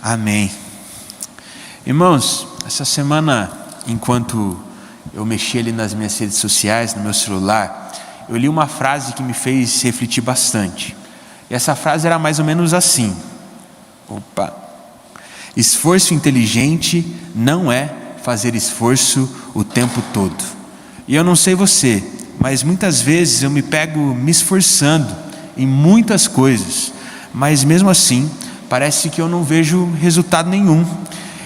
Amém. Irmãos, essa semana, enquanto eu mexi ali nas minhas redes sociais, no meu celular, eu li uma frase que me fez refletir bastante. E essa frase era mais ou menos assim: esforço inteligente não é fazer esforço o tempo todo. E eu não sei você, mas muitas vezes eu me pego me esforçando em muitas coisas, mas mesmo assim parece que eu não vejo resultado nenhum.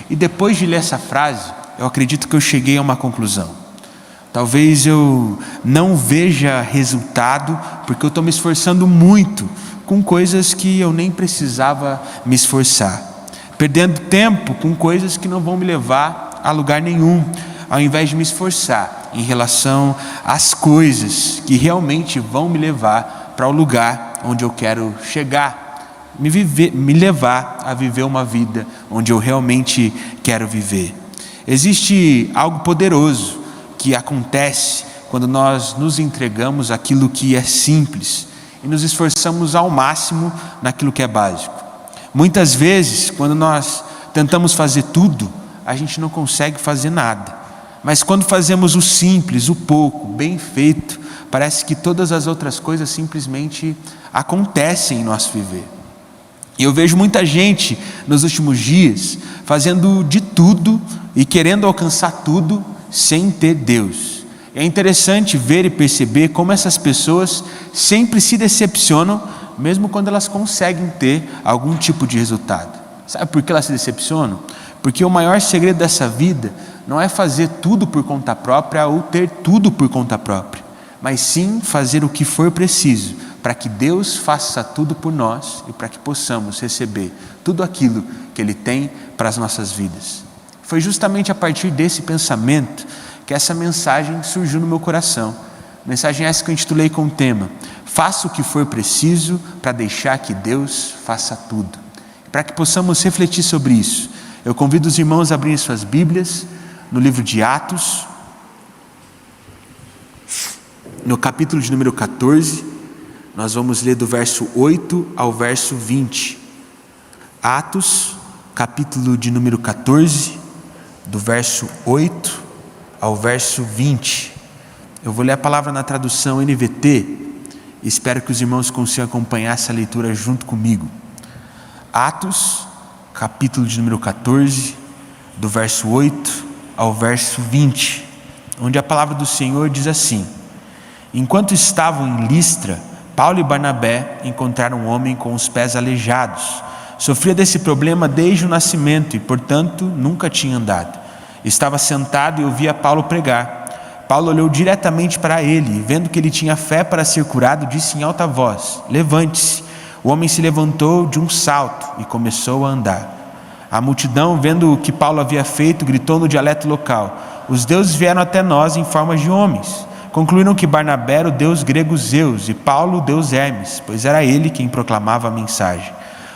E depois de ler essa frase, eu acredito que eu cheguei a uma conclusão. Talvez eu não veja resultado porque eu estou me esforçando muito com coisas que eu nem precisava me esforçar, perdendo tempo com coisas que não vão me levar a lugar nenhum, ao invés de me esforçar em relação às coisas que realmente vão me levar para o lugar onde eu quero chegar, me levar a viver uma vida onde eu realmente quero viver. Existe algo poderoso que acontece quando nós nos entregamos àquilo que é simples e nos esforçamos ao máximo naquilo que é básico. Muitas vezes, quando nós tentamos fazer tudo, a gente não consegue fazer nada. Mas quando fazemos o simples, o pouco, bem feito, parece que todas as outras coisas simplesmente acontecem em nosso viver. E eu vejo muita gente nos últimos dias fazendo de tudo e querendo alcançar tudo sem ter Deus. É interessante ver e perceber como essas pessoas sempre se decepcionam, mesmo quando elas conseguem ter algum tipo de resultado. Sabe por que elas se decepcionam? Porque o maior segredo dessa vida não é fazer tudo por conta própria ou ter tudo por conta própria, mas sim fazer o que for preciso para que Deus faça tudo por nós e para que possamos receber tudo aquilo que Ele tem para as nossas vidas. Foi justamente a partir desse pensamento que essa mensagem surgiu no meu coração. Mensagem essa que eu intitulei com o tema: faça o que for preciso para deixar que Deus faça tudo. Para que possamos refletir sobre isso, eu convido os irmãos a abrirem suas Bíblias no livro de Atos, no capítulo de número 14, nós vamos ler do verso 8 ao verso 20. Atos, capítulo de número 14, do verso 8 ao verso 20. Eu vou ler a palavra na tradução NVT, e espero que os irmãos consigam acompanhar essa leitura junto comigo. Atos, capítulo de número 14, do verso 8 ao verso 20, onde a palavra do Senhor diz assim: enquanto estavam em Listra, Paulo e Barnabé encontraram um homem com os pés aleijados. Sofria desse problema desde o nascimento e, portanto, nunca tinha andado. Estava sentado e ouvia Paulo pregar. Paulo olhou diretamente para ele e, vendo que ele tinha fé para ser curado, disse em alta voz: levante-se. O homem se levantou de um salto e começou a andar. A multidão, vendo o que Paulo havia feito, gritou no dialeto local: os deuses vieram até nós em forma de homens. Concluíram que Barnabé era o deus grego Zeus e Paulo o deus Hermes, pois era ele quem proclamava a mensagem.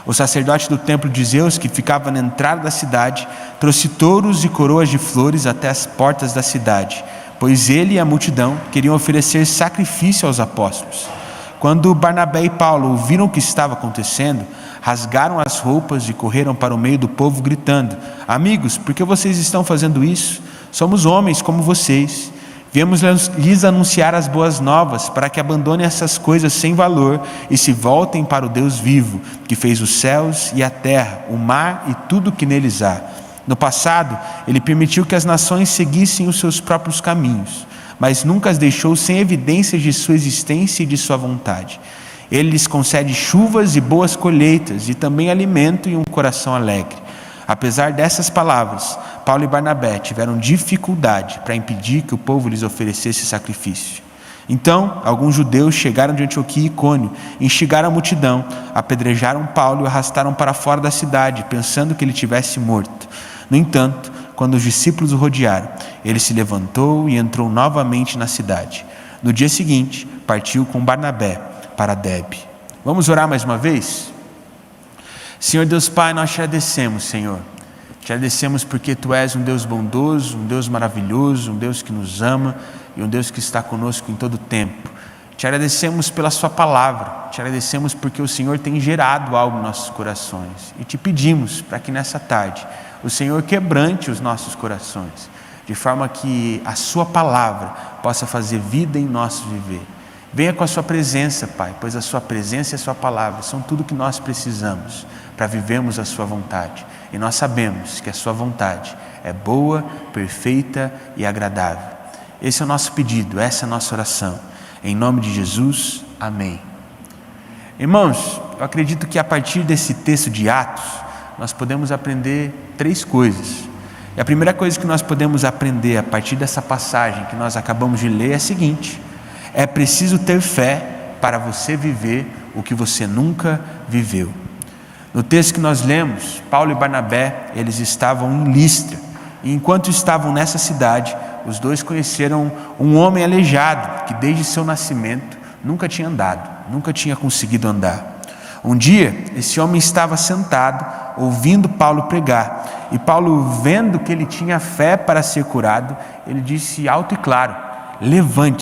O sacerdote do templo de Zeus, que ficava na entrada da cidade, trouxe touros e coroas de flores até as portas da cidade, pois ele e a multidão queriam oferecer sacrifício aos apóstolos. Quando Barnabé e Paulo ouviram o que estava acontecendo, rasgaram as roupas e correram para o meio do povo gritando: amigos, por que vocês estão fazendo isso? Somos homens como vocês. Viemos lhes anunciar as boas novas para que abandonem essas coisas sem valor e se voltem para o Deus vivo, que fez os céus e a terra, o mar e tudo o que neles há. No passado, Ele permitiu que as nações seguissem os seus próprios caminhos, mas nunca as deixou sem evidências de sua existência e de sua vontade. Ele lhes concede chuvas e boas colheitas e também alimento e um coração alegre. Apesar dessas palavras, Paulo e Barnabé tiveram dificuldade para impedir que o povo lhes oferecesse sacrifício. Então, alguns judeus chegaram de Antioquia e Icônio, instigaram a multidão, apedrejaram Paulo e o arrastaram para fora da cidade, pensando que ele tivesse morto. No entanto, quando os discípulos o rodearam, ele se levantou e entrou novamente na cidade. No dia seguinte, partiu com Barnabé para Derbe. Vamos orar mais uma vez? Senhor Deus Pai, nós te agradecemos, Senhor. Te agradecemos porque Tu és um Deus bondoso, um Deus maravilhoso, um Deus que nos ama e um Deus que está conosco em todo o tempo. Te agradecemos pela sua palavra, te agradecemos porque o Senhor tem gerado algo em nossos corações. E te pedimos para que nessa tarde o Senhor quebrante os nossos corações, de forma que a sua palavra possa fazer vida em nosso viver. Venha com a sua presença, Pai, pois a sua presença e a sua palavra são tudo que nós precisamos para vivermos a sua vontade. E nós sabemos que a sua vontade é boa, perfeita e agradável. Esse é o nosso pedido, essa é a nossa oração. Em nome de Jesus, amém. Irmãos, eu acredito que a partir desse texto de Atos, nós podemos aprender 3 coisas. E a primeira coisa que nós podemos aprender a partir dessa passagem que nós acabamos de ler é a seguinte: é preciso ter fé para você viver o que você nunca viveu. No texto que nós lemos, Paulo e Barnabé, eles estavam em Listra. E enquanto estavam nessa cidade, os dois conheceram um homem aleijado que desde seu nascimento nunca tinha andado, nunca tinha conseguido andar. Um dia, esse homem estava sentado, ouvindo Paulo pregar. E Paulo, vendo que ele tinha fé para ser curado, ele disse alto e claro: levante.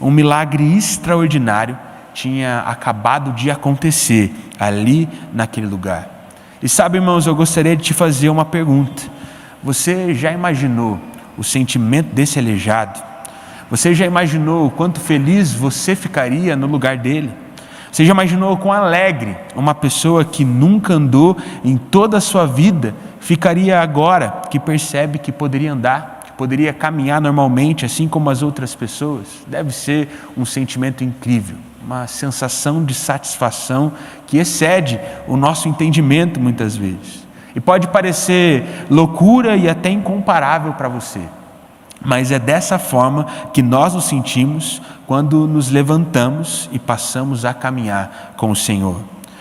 Um milagre extraordinário tinha acabado de acontecer ali naquele lugar. E sabe, irmãos, eu gostaria de te fazer uma pergunta. Você já imaginou o sentimento desse aleijado? Você já imaginou o quanto feliz você ficaria no lugar dele? Você já imaginou o quão alegre uma pessoa que nunca andou em toda a sua vida ficaria agora que percebe que poderia andar, que poderia caminhar normalmente, assim como as outras pessoas? Deve ser um sentimento incrível, uma sensação de satisfação que excede o nosso entendimento muitas vezes. E pode parecer loucura e até incomparável para você, mas é dessa forma que nós nos sentimos quando nos levantamos e passamos a caminhar com o Senhor.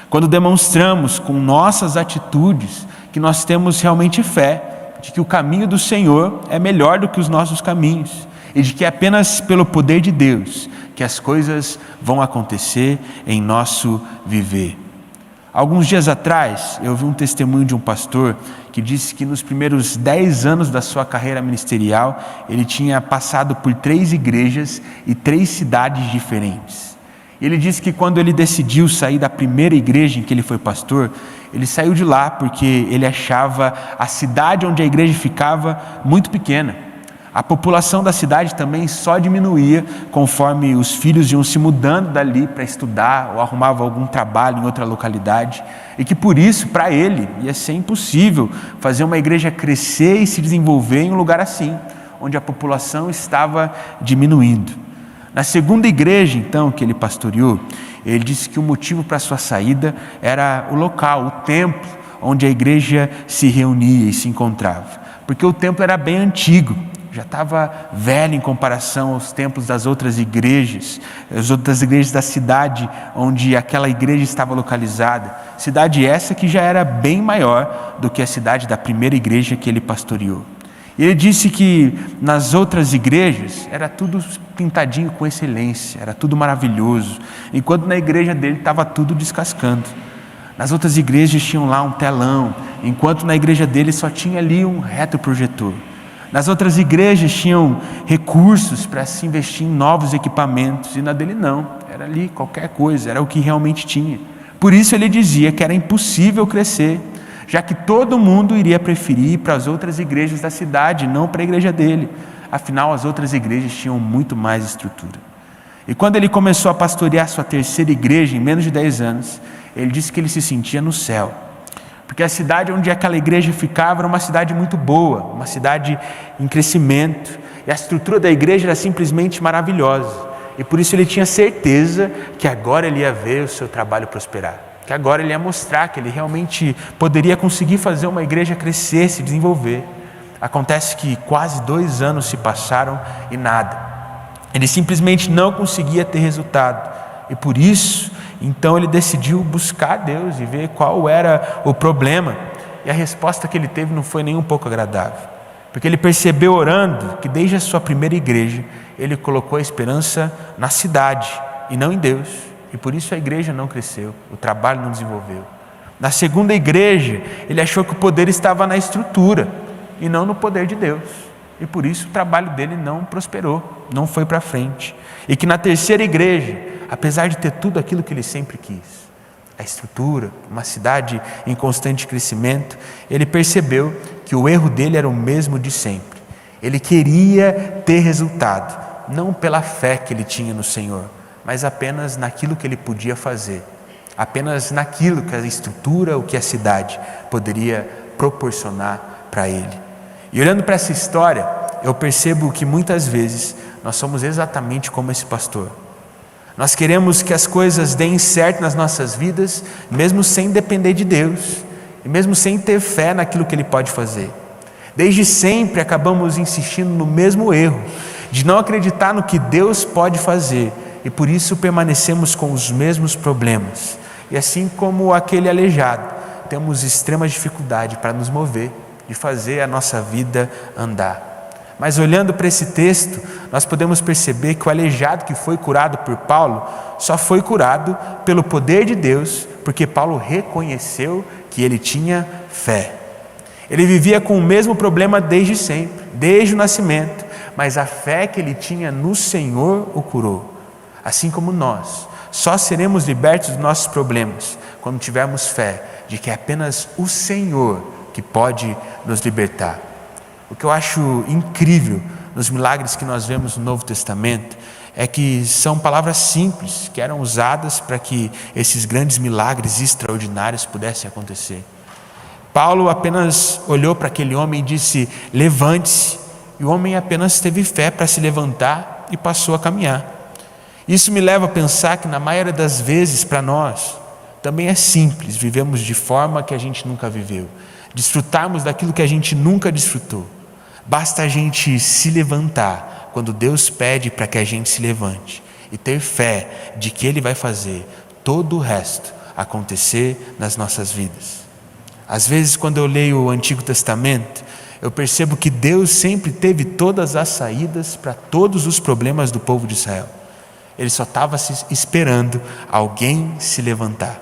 Quando demonstramos com nossas atitudes que nós temos realmente fé de que o caminho do Senhor é melhor do que os nossos caminhos e de que é apenas pelo poder de Deus que as coisas vão acontecer em nosso viver. Alguns dias atrás, eu vi um testemunho de um pastor que disse que nos primeiros 10 anos da sua carreira ministerial, ele tinha passado por 3 igrejas e 3 cidades diferentes. Ele disse que quando ele decidiu sair da primeira igreja em que ele foi pastor, ele saiu de lá porque ele achava a cidade onde a igreja ficava muito pequena. A população da cidade também só diminuía conforme os filhos iam se mudando dali para estudar ou arrumavam algum trabalho em outra localidade, e que por isso, para ele, ia ser impossível fazer uma igreja crescer e se desenvolver em um lugar assim, onde a população estava diminuindo. Na segunda igreja, então, que ele pastoreou, ele disse que o motivo para sua saída era o local, o templo, onde a igreja se reunia e se encontrava. Porque o templo era bem antigo, já estava velho em comparação aos templos das outras igrejas, as outras igrejas da cidade onde aquela igreja estava localizada. Cidade essa que já era bem maior do que a cidade da primeira igreja que ele pastoreou. E ele disse que nas outras igrejas era tudo pintadinho com excelência, era tudo maravilhoso, enquanto na igreja dele estava tudo descascando. Nas outras igrejas tinham lá um telão, enquanto na igreja dele só tinha ali um retroprojetor. Nas outras igrejas tinham recursos para se investir em novos equipamentos, e na dele não, era ali qualquer coisa, era o que realmente tinha. Por isso ele dizia que era impossível crescer, já que todo mundo iria preferir ir para as outras igrejas da cidade, não para a igreja dele. Afinal, as outras igrejas tinham muito mais estrutura. E quando ele começou a pastorear sua terceira igreja em menos de 10 anos, ele disse que ele se sentia no céu. Porque a cidade onde aquela igreja ficava era uma cidade muito boa, uma cidade em crescimento, e a estrutura da igreja era simplesmente maravilhosa, e por isso ele tinha certeza que agora ele ia ver o seu trabalho prosperar, que agora ele ia mostrar que ele realmente poderia conseguir fazer uma igreja crescer, se desenvolver. Acontece que quase 2 anos se passaram e nada, ele simplesmente não conseguia ter resultado, e por isso então ele decidiu buscar Deus e ver qual era o problema. E a resposta que ele teve não foi nem um pouco agradável. Porque ele percebeu orando que desde a sua primeira igreja, ele colocou a esperança na cidade e não em Deus. E por isso a igreja não cresceu, o trabalho não desenvolveu. Na segunda igreja, ele achou que o poder estava na estrutura e não no poder de Deus. e por isso o trabalho dele não prosperou, não foi para frente. E que na terceira igreja, apesar de ter tudo aquilo que ele sempre quis, a estrutura, uma cidade em constante crescimento, ele percebeu que o erro dele era o mesmo de sempre. Ele queria ter resultado, não pela fé que ele tinha no Senhor, mas apenas naquilo que ele podia fazer, apenas naquilo que a estrutura, o que a cidade poderia proporcionar para ele. E olhando para essa história, eu percebo que muitas vezes nós somos exatamente como esse pastor. Nós queremos que as coisas deem certo nas nossas vidas, mesmo sem depender de Deus, e mesmo sem ter fé naquilo que Ele pode fazer. Desde sempre acabamos insistindo no mesmo erro, de não acreditar no que Deus pode fazer, e por isso permanecemos com os mesmos problemas. E assim como aquele aleijado, temos extrema dificuldade para nos mover, de fazer a nossa vida andar. Mas olhando para esse texto, nós podemos perceber que o aleijado que foi curado por Paulo, só foi curado pelo poder de Deus, porque Paulo reconheceu que ele tinha fé. Ele vivia com o mesmo problema desde sempre, desde o nascimento, mas a fé que ele tinha no Senhor o curou. Assim como nós, só seremos libertos dos nossos problemas quando tivermos fé de que é apenas o Senhor que pode nos libertar. O que eu acho incrível nos milagres que nós vemos no Novo Testamento é que são palavras simples que eram usadas para que esses grandes milagres extraordinários pudessem acontecer. Paulo apenas olhou para aquele homem e disse: levante-se, e o homem apenas teve fé para se levantar e passou a caminhar. Isso me leva a pensar que na maioria das vezes para nós também é simples, vivemos de forma que a gente nunca viveu, desfrutarmos daquilo que a gente nunca desfrutou. Basta a gente se levantar quando Deus pede para que a gente se levante e ter fé de que Ele vai fazer todo o resto acontecer nas nossas vidas. Às vezes, quando eu leio o Antigo Testamento, eu percebo que Deus sempre teve todas as saídas para todos os problemas do povo de Israel. Ele só estava esperando alguém se levantar.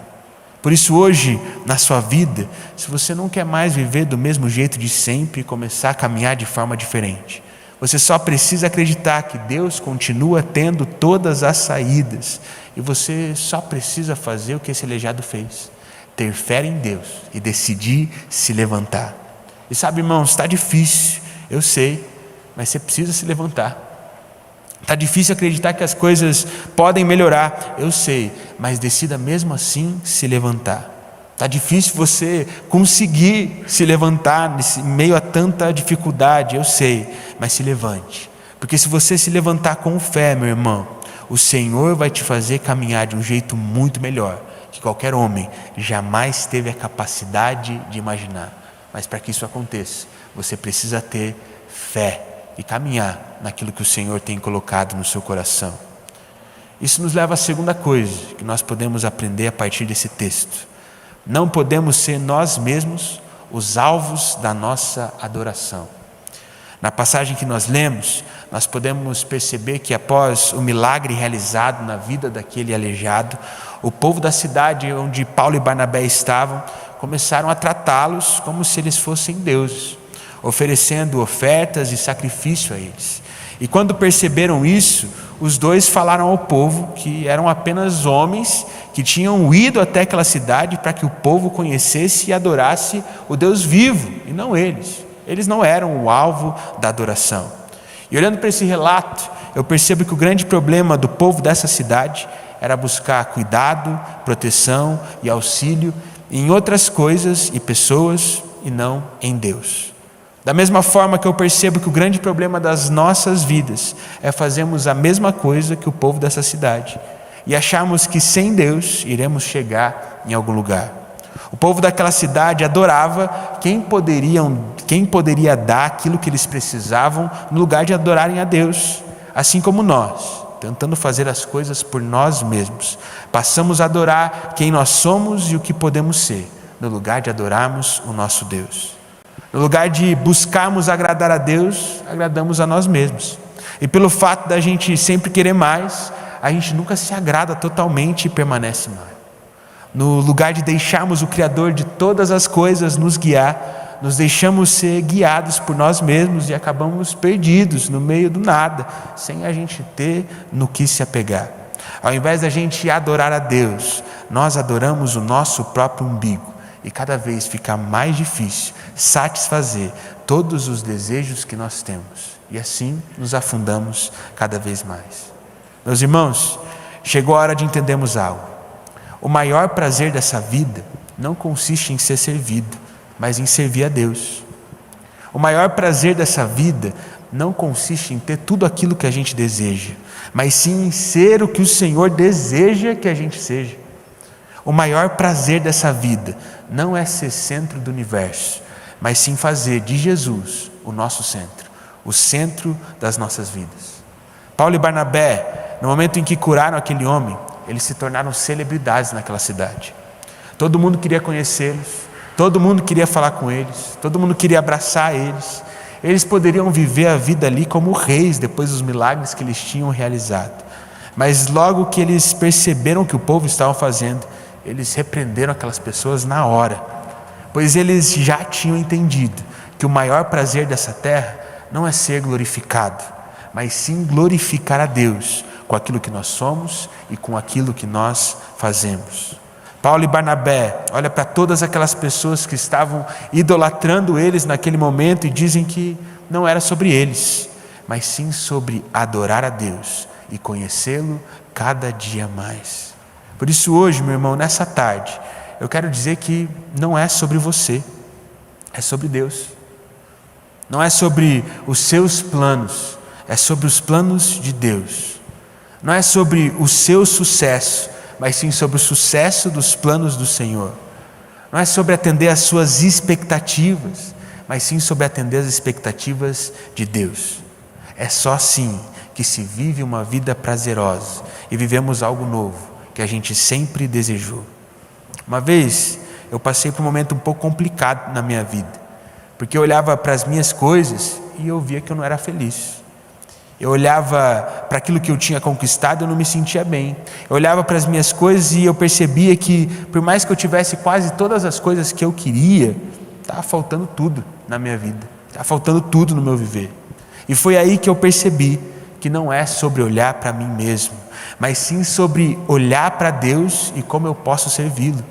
Por isso hoje, na sua vida, se você não quer mais viver do mesmo jeito de sempre e começar a caminhar de forma diferente, você só precisa acreditar que Deus continua tendo todas as saídas, e você só precisa fazer o que esse aleijado fez: ter fé em Deus e decidir se levantar. E sabe, irmãos, está difícil, eu sei, mas você precisa se levantar. Está difícil acreditar que as coisas podem melhorar, eu sei, mas decida mesmo assim se levantar. Está difícil você conseguir se levantar em meio a tanta dificuldade, eu sei, mas se levante. Porque se você se levantar com fé, meu irmão, o Senhor vai te fazer caminhar de um jeito muito melhor que qualquer homem jamais teve a capacidade de imaginar. Mas para que isso aconteça, você precisa ter fé e caminhar naquilo que o Senhor tem colocado no seu coração. Isso nos leva à segunda coisa que nós podemos aprender a partir desse texto: não podemos ser nós mesmos os alvos da nossa adoração. Na passagem que nós lemos, nós podemos perceber que após o milagre realizado na vida daquele aleijado, o povo da cidade onde Paulo e Barnabé estavam começaram a tratá-los como se eles fossem deuses, oferecendo ofertas e sacrifício a eles. E quando perceberam isso, os dois falaram ao povo que eram apenas homens que tinham ido até aquela cidade para que o povo conhecesse e adorasse o Deus vivo, e não eles. Eles não eram o alvo da adoração. E olhando para esse relato, eu percebo que o grande problema do povo dessa cidade era buscar cuidado, proteção e auxílio em outras coisas e pessoas, e não em Deus. Da mesma forma que eu percebo que o grande problema das nossas vidas é fazermos a mesma coisa que o povo dessa cidade e acharmos que sem Deus iremos chegar em algum lugar. O povo daquela cidade adorava quem poderia dar aquilo que eles precisavam no lugar de adorarem a Deus. Assim como nós, tentando fazer as coisas por nós mesmos, passamos a adorar quem nós somos e o que podemos ser, no lugar de adorarmos o nosso Deus. No lugar de buscarmos agradar a Deus, agradamos a nós mesmos. E pelo fato da gente sempre querer mais, a gente nunca se agrada totalmente e permanece mais. No lugar de deixarmos o Criador de todas as coisas nos guiar, nos deixamos ser guiados por nós mesmos e acabamos perdidos no meio do nada, sem a gente ter no que se apegar. Ao invés da gente adorar a Deus, nós adoramos o nosso próprio umbigo, e cada vez fica mais difícil satisfazer todos os desejos que nós temos, e assim nos afundamos cada vez mais. Meus irmãos, chegou a hora de entendermos algo. O maior prazer dessa vida não consiste em ser servido, mas em servir a Deus. O maior prazer dessa vida não consiste em ter tudo aquilo que a gente deseja, mas sim em ser o que o Senhor deseja que a gente seja. O maior prazer dessa vida não é ser centro do universo, mas sim fazer de Jesus o nosso centro, o centro das nossas vidas. Paulo e Barnabé, no momento em que curaram aquele homem, eles se tornaram celebridades naquela cidade. Todo mundo queria conhecê-los, todo mundo queria falar com eles, todo mundo queria abraçar eles. Eles poderiam viver a vida ali como reis depois dos milagres que eles tinham realizado. Mas logo que eles perceberam o que o povo estava fazendo, eles repreenderam aquelas pessoas na hora, pois eles já tinham entendido que o maior prazer dessa terra não é ser glorificado, mas sim glorificar a Deus com aquilo que nós somos e com aquilo que nós fazemos. Paulo e Barnabé olham para todas aquelas pessoas que estavam idolatrando eles naquele momento e dizem que não era sobre eles, mas sim sobre adorar a Deus e conhecê-lo cada dia mais. Por isso hoje, meu irmão, nessa tarde, eu quero dizer que não é sobre você, é sobre Deus. Não é sobre os seus planos, é sobre os planos de Deus. Não é sobre o seu sucesso, mas sim sobre o sucesso dos planos do Senhor. Não é sobre atender às suas expectativas, mas sim sobre atender às expectativas de Deus. É só assim que se vive uma vida prazerosa e vivemos algo novo que a gente sempre desejou. Uma vez eu passei por um momento um pouco complicado na minha vida, porque eu olhava para as minhas coisas e eu via que eu não era feliz. Eu olhava para aquilo que eu tinha conquistado e eu não me sentia bem. Eu olhava para as minhas coisas e eu percebia que, por mais que eu tivesse quase todas as coisas que eu queria, estava faltando tudo na minha vida, estava faltando tudo no meu viver. E foi aí que eu percebi que não é sobre olhar para mim mesmo, mas sim sobre olhar para Deus e como eu posso servi-lo.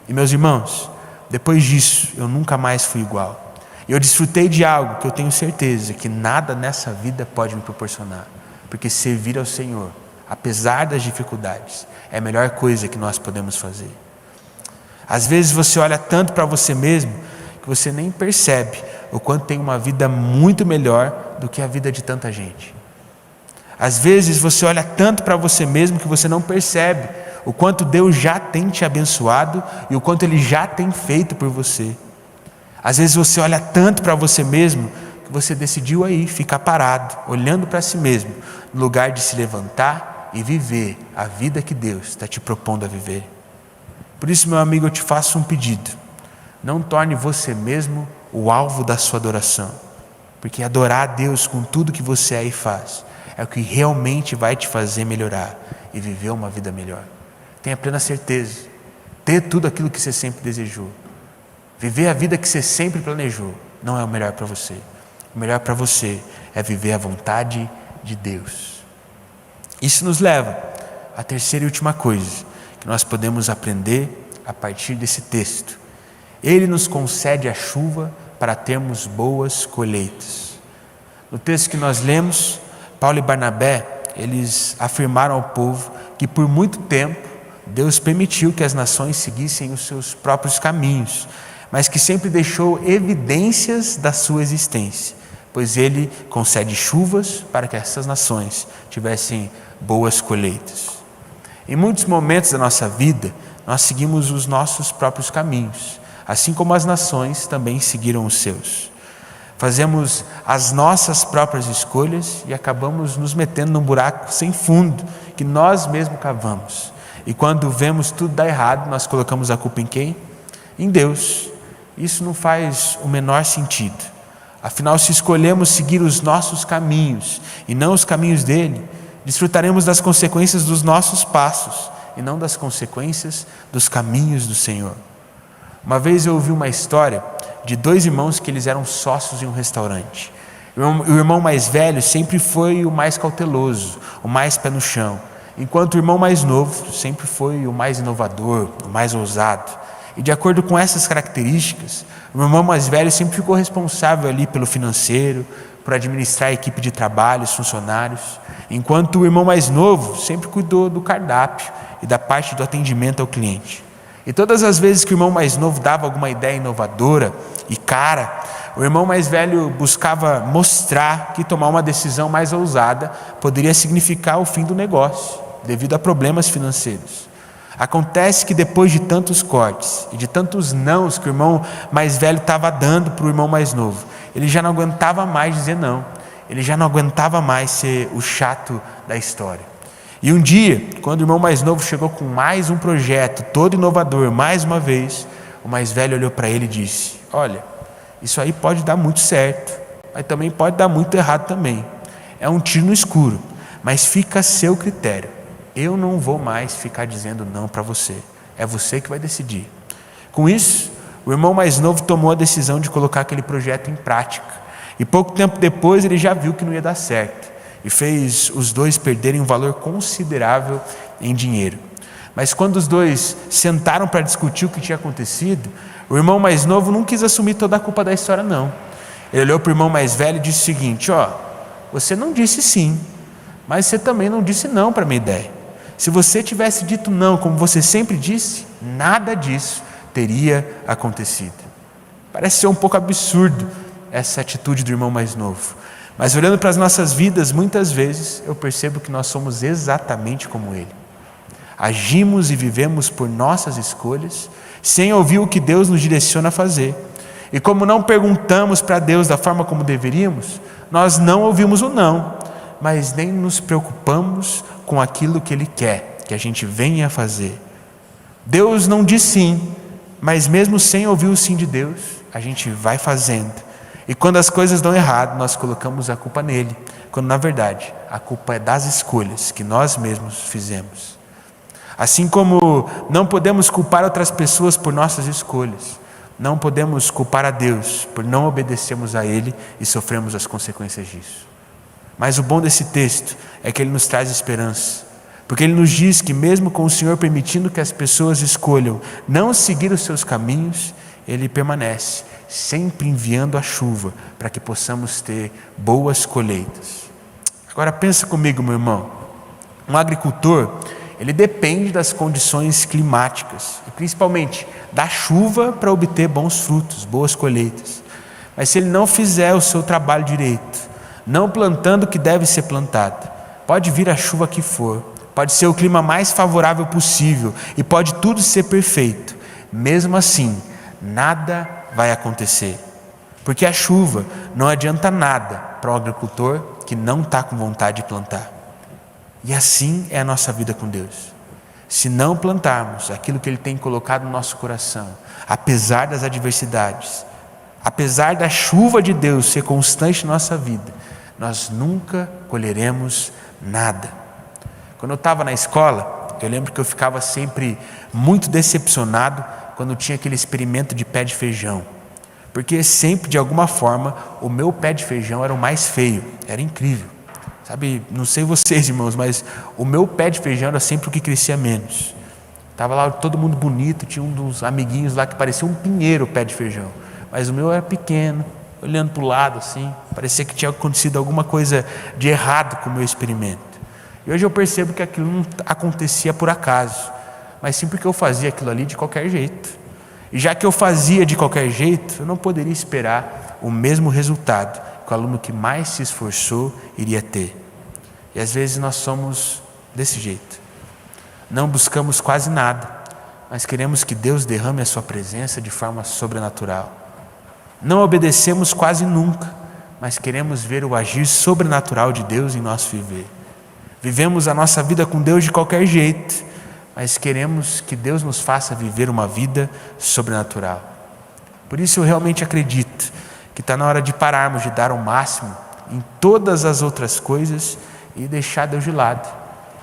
E meus irmãos, depois disso eu nunca mais fui igual. Eu desfrutei de algo que eu tenho certeza que nada nessa vida pode me proporcionar, porque servir ao Senhor, apesar das dificuldades, é a melhor coisa que nós podemos fazer. Às vezes você olha tanto para você mesmo que você nem percebe o quanto tem uma vida muito melhor do que a vida de tanta gente. Às vezes você olha tanto para você mesmo que você não percebe o quanto Deus já tem te abençoado e o quanto Ele já tem feito por você. Às vezes você olha tanto para você mesmo que você decidiu aí ficar parado, olhando para si mesmo, no lugar de se levantar e viver a vida que Deus está te propondo a viver. Por isso, meu amigo, eu te faço um pedido. Não torne você mesmo o alvo da sua adoração, porque adorar a Deus com tudo que você é e faz é o que realmente vai te fazer melhorar e viver uma vida melhor. Tenha plena certeza, ter tudo aquilo que você sempre desejou, viver a vida que você sempre planejou, não é o melhor para você. O melhor para você é viver a vontade de Deus. Isso nos leva à terceira e última coisa que nós podemos aprender a partir desse texto. Ele nos concede a chuva para termos boas colheitas. No texto que nós lemos, Paulo e Barnabé, eles afirmaram ao povo que por muito tempo Deus permitiu que as nações seguissem os seus próprios caminhos, mas que sempre deixou evidências da sua existência, pois Ele concede chuvas para que essas nações tivessem boas colheitas. Em muitos momentos da nossa vida, nós seguimos os nossos próprios caminhos, assim como as nações também seguiram os seus. Fazemos as nossas próprias escolhas e acabamos nos metendo num buraco sem fundo, que nós mesmos cavamos. E quando vemos tudo dar errado, nós colocamos a culpa em quem? Em Deus. Isso não faz o menor sentido. Afinal, se escolhemos seguir os nossos caminhos e não os caminhos dele, desfrutaremos das consequências dos nossos passos e não das consequências dos caminhos do Senhor. Uma vez eu ouvi uma história de 2 irmãos que eles eram sócios em um restaurante. O irmão mais velho sempre foi o mais cauteloso, o mais pé no chão, enquanto o irmão mais novo sempre foi o mais inovador, o mais ousado. E de acordo com essas características, o irmão mais velho sempre ficou responsável ali pelo financeiro, por administrar a equipe de trabalho, os funcionários, enquanto o irmão mais novo sempre cuidou do cardápio e da parte do atendimento ao cliente. E todas as vezes que o irmão mais novo dava alguma ideia inovadora e cara, o irmão mais velho buscava mostrar que tomar uma decisão mais ousada poderia significar o fim do negócio, devido a problemas financeiros. Acontece que depois de tantos cortes e de tantos nãos que o irmão mais velho estava dando para o irmão mais novo, ele já não aguentava mais dizer não, ele já não aguentava mais ser o chato da história. E um dia, quando o irmão mais novo chegou com mais um projeto, todo inovador, mais uma vez, o mais velho olhou para ele e disse: olha, isso aí pode dar muito certo, mas também pode dar muito errado também. É um tiro no escuro, mas fica a seu critério. Eu não vou mais ficar dizendo não para você, é você que vai decidir. Com isso, o irmão mais novo tomou a decisão de colocar aquele projeto em prática. E pouco tempo depois ele já viu que não ia dar certo. E fez os dois perderem um valor considerável em dinheiro. Mas quando os dois sentaram para discutir o que tinha acontecido, o irmão mais novo não quis assumir toda a culpa da história, não. Ele olhou para o irmão mais velho e disse o seguinte: você não disse sim, mas você também não disse não para a minha ideia. Se você tivesse dito não, como você sempre disse, nada disso teria acontecido. Parece ser um pouco absurdo essa atitude do irmão mais novo. Mas olhando para as nossas vidas, muitas vezes eu percebo que nós somos exatamente como ele. Agimos e vivemos por nossas escolhas, sem ouvir o que Deus nos direciona a fazer. E como não perguntamos para Deus da forma como deveríamos, nós não ouvimos o não, mas nem nos preocupamos com aquilo que Ele quer que a gente venha a fazer. Deus não diz sim, mas mesmo sem ouvir o sim de Deus, a gente vai fazendo. E quando as coisas dão errado, nós colocamos a culpa nele, quando na verdade a culpa é das escolhas que nós mesmos fizemos. Assim como não podemos culpar outras pessoas por nossas escolhas, não podemos culpar a Deus por não obedecermos a Ele e sofremos as consequências disso. Mas o bom desse texto é que ele nos traz esperança, porque ele nos diz que mesmo com o Senhor permitindo que as pessoas escolham não seguir os seus caminhos, Ele permanece, sempre enviando a chuva para que possamos ter boas colheitas. Agora pensa comigo, meu irmão, um agricultor, ele depende das condições climáticas, e principalmente da chuva para obter bons frutos, boas colheitas. Mas se ele não fizer o seu trabalho direito, não plantando o que deve ser plantado, pode vir a chuva que for, pode ser o clima mais favorável possível e pode tudo ser perfeito, mesmo assim, nada vai acontecer, porque a chuva não adianta nada para o agricultor que não está com vontade de plantar. E assim é a nossa vida com Deus. Se não plantarmos aquilo que Ele tem colocado no nosso coração, apesar das adversidades, apesar da chuva de Deus ser constante na nossa vida, nós nunca colheremos nada. Quando eu estava na escola, eu lembro que eu ficava sempre muito decepcionado quando tinha aquele experimento de pé de feijão, porque sempre de alguma forma o meu pé de feijão era o mais feio, era incrível. Sabe, não sei vocês, irmãos, mas o meu pé de feijão era sempre o que crescia menos. Estava lá todo mundo bonito, tinha um dos amiguinhos lá que parecia um pinheiro o pé de feijão, mas o meu era pequeno, olhando para o lado assim, parecia que tinha acontecido alguma coisa de errado com o meu experimento. E hoje eu percebo que aquilo não acontecia por acaso, mas sim porque eu fazia aquilo ali de qualquer jeito. E já que eu fazia de qualquer jeito, eu não poderia esperar o mesmo resultado que o aluno que mais se esforçou iria ter. E às vezes nós somos desse jeito. Não buscamos quase nada, mas queremos que Deus derrame a sua presença de forma sobrenatural. Não obedecemos quase nunca, mas queremos ver o agir sobrenatural de Deus em nosso viver. Vivemos a nossa vida com Deus de qualquer jeito, mas queremos que Deus nos faça viver uma vida sobrenatural. Por isso eu realmente acredito que está na hora de pararmos de dar o máximo em todas as outras coisas e deixar Deus de lado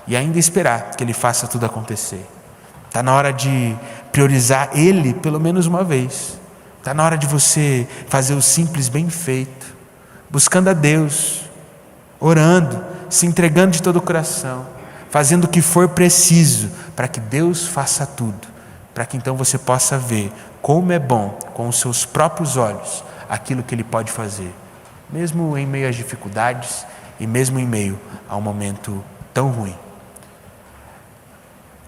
e ainda esperar que Ele faça tudo acontecer. Está na hora de priorizar Ele pelo menos uma vez. Está na hora de você fazer o simples bem feito, buscando a Deus, orando, se entregando de todo o coração, fazendo o que for preciso para que Deus faça tudo, para que então você possa ver como é bom com os seus próprios olhos aquilo que Ele pode fazer, mesmo em meio às dificuldades e mesmo em meio a um momento tão ruim.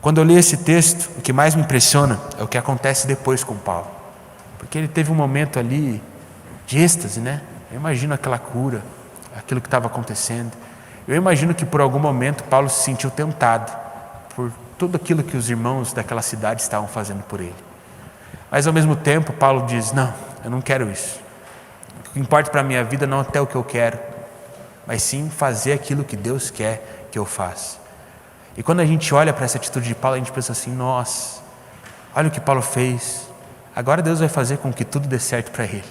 Quando eu li esse texto, o que mais me impressiona é o que acontece depois com Paulo, porque ele teve um momento ali de êxtase, né? Eu imagino aquela cura, aquilo que estava acontecendo. Eu imagino que por algum momento Paulo se sentiu tentado por tudo aquilo que os irmãos daquela cidade estavam fazendo por ele. Mas ao mesmo tempo Paulo diz: não, eu não quero isso. O que importa para a minha vida não é até o que eu quero, mas sim fazer aquilo que Deus quer que eu faça. E quando a gente olha para essa atitude de Paulo, a gente pensa assim: nossa, olha o que Paulo fez, agora Deus vai fazer com que tudo dê certo para ele.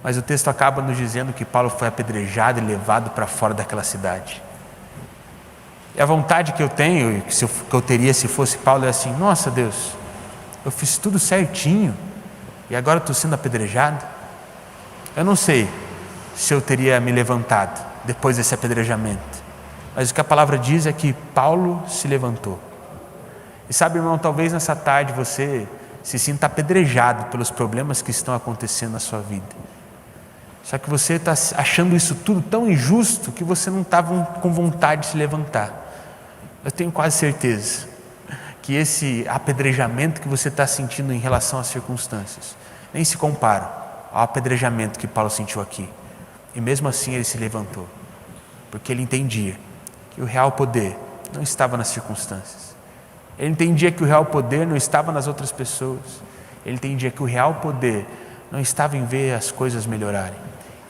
Mas o texto acaba nos dizendo que Paulo foi apedrejado e levado para fora daquela cidade. E a vontade que eu tenho, que eu teria se fosse Paulo, é assim: nossa Deus, eu fiz tudo certinho e agora estou sendo apedrejado. Eu não sei se eu teria me levantado depois desse apedrejamento, mas o que a palavra diz é que Paulo se levantou. E sabe, irmão, talvez nessa tarde você se sinta apedrejado pelos problemas que estão acontecendo na sua vida. Só que você está achando isso tudo tão injusto que você não estava com vontade de se levantar. Eu tenho quase certeza que esse apedrejamento que você está sentindo em relação às circunstâncias nem se compara ao apedrejamento que Paulo sentiu aqui. E mesmo assim ele se levantou, porque ele entendia que o real poder não estava nas circunstâncias. Ele entendia que o real poder não estava nas outras pessoas. Ele entendia que o real poder não estava em ver as coisas melhorarem.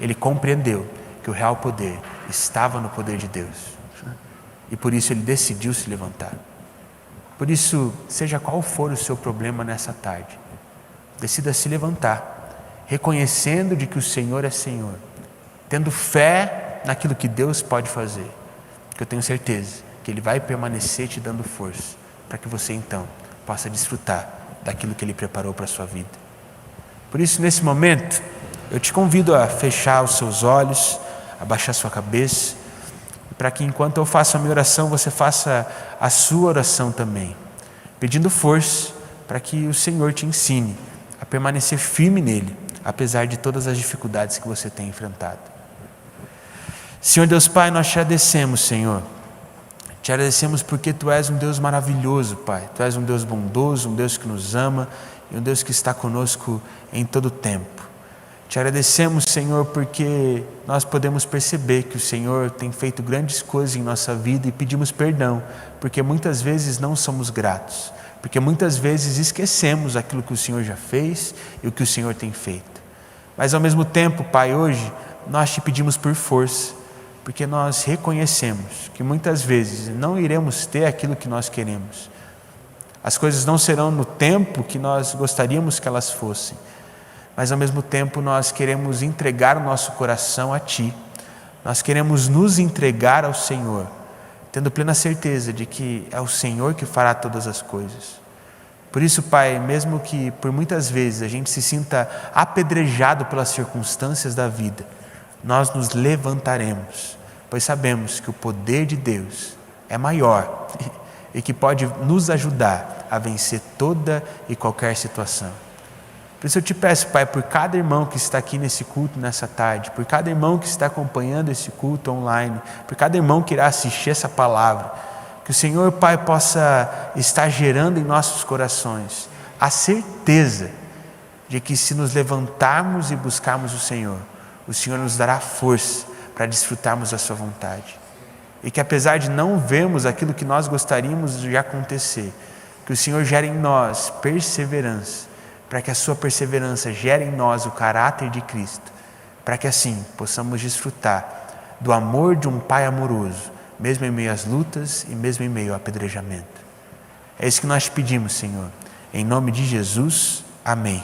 Ele compreendeu que o real poder estava no poder de Deus. E por isso ele decidiu se levantar. Por isso, seja qual for o seu problema nessa tarde, decida se levantar, reconhecendo de que o Senhor é Senhor, tendo fé naquilo que Deus pode fazer, que eu tenho certeza que Ele vai permanecer te dando força, para que você então possa desfrutar daquilo que Ele preparou para a sua vida. Por isso, nesse momento, eu te convido a fechar os seus olhos, a baixar sua cabeça, para que enquanto eu faço a minha oração, você faça a sua oração também, pedindo força para que o Senhor te ensine a permanecer firme nele, apesar de todas as dificuldades que você tem enfrentado. Senhor Deus Pai, nós te agradecemos, Senhor. Te agradecemos porque Tu és um Deus maravilhoso, Pai. Tu és um Deus bondoso, um Deus que nos ama e um Deus que está conosco em todo o tempo. Te agradecemos, Senhor, porque nós podemos perceber que o Senhor tem feito grandes coisas em nossa vida e pedimos perdão, porque muitas vezes não somos gratos, porque muitas vezes esquecemos aquilo que o Senhor já fez e o que o Senhor tem feito. Mas ao mesmo tempo, Pai, hoje nós te pedimos por força, porque nós reconhecemos que muitas vezes não iremos ter aquilo que nós queremos. As coisas não serão no tempo que nós gostaríamos que elas fossem, mas ao mesmo tempo nós queremos entregar o nosso coração a Ti. Nós queremos nos entregar ao Senhor, tendo plena certeza de que é o Senhor que fará todas as coisas. Por isso, Pai, mesmo que por muitas vezes a gente se sinta apedrejado pelas circunstâncias da vida, nós nos levantaremos, pois sabemos que o poder de Deus é maior e que pode nos ajudar a vencer toda e qualquer situação. Por isso eu te peço, Pai, por cada irmão que está aqui nesse culto nessa tarde, por cada irmão que está acompanhando esse culto online, por cada irmão que irá assistir essa palavra, que o Senhor, Pai, possa estar gerando em nossos corações a certeza de que se nos levantarmos e buscarmos o Senhor nos dará força para desfrutarmos da sua vontade. E que apesar de não vermos aquilo que nós gostaríamos de acontecer, que o Senhor gere em nós perseverança, para que a sua perseverança gere em nós o caráter de Cristo, para que assim possamos desfrutar do amor de um Pai amoroso, mesmo em meio às lutas e mesmo em meio ao apedrejamento. É isso que nós te pedimos, Senhor. Em nome de Jesus, amém.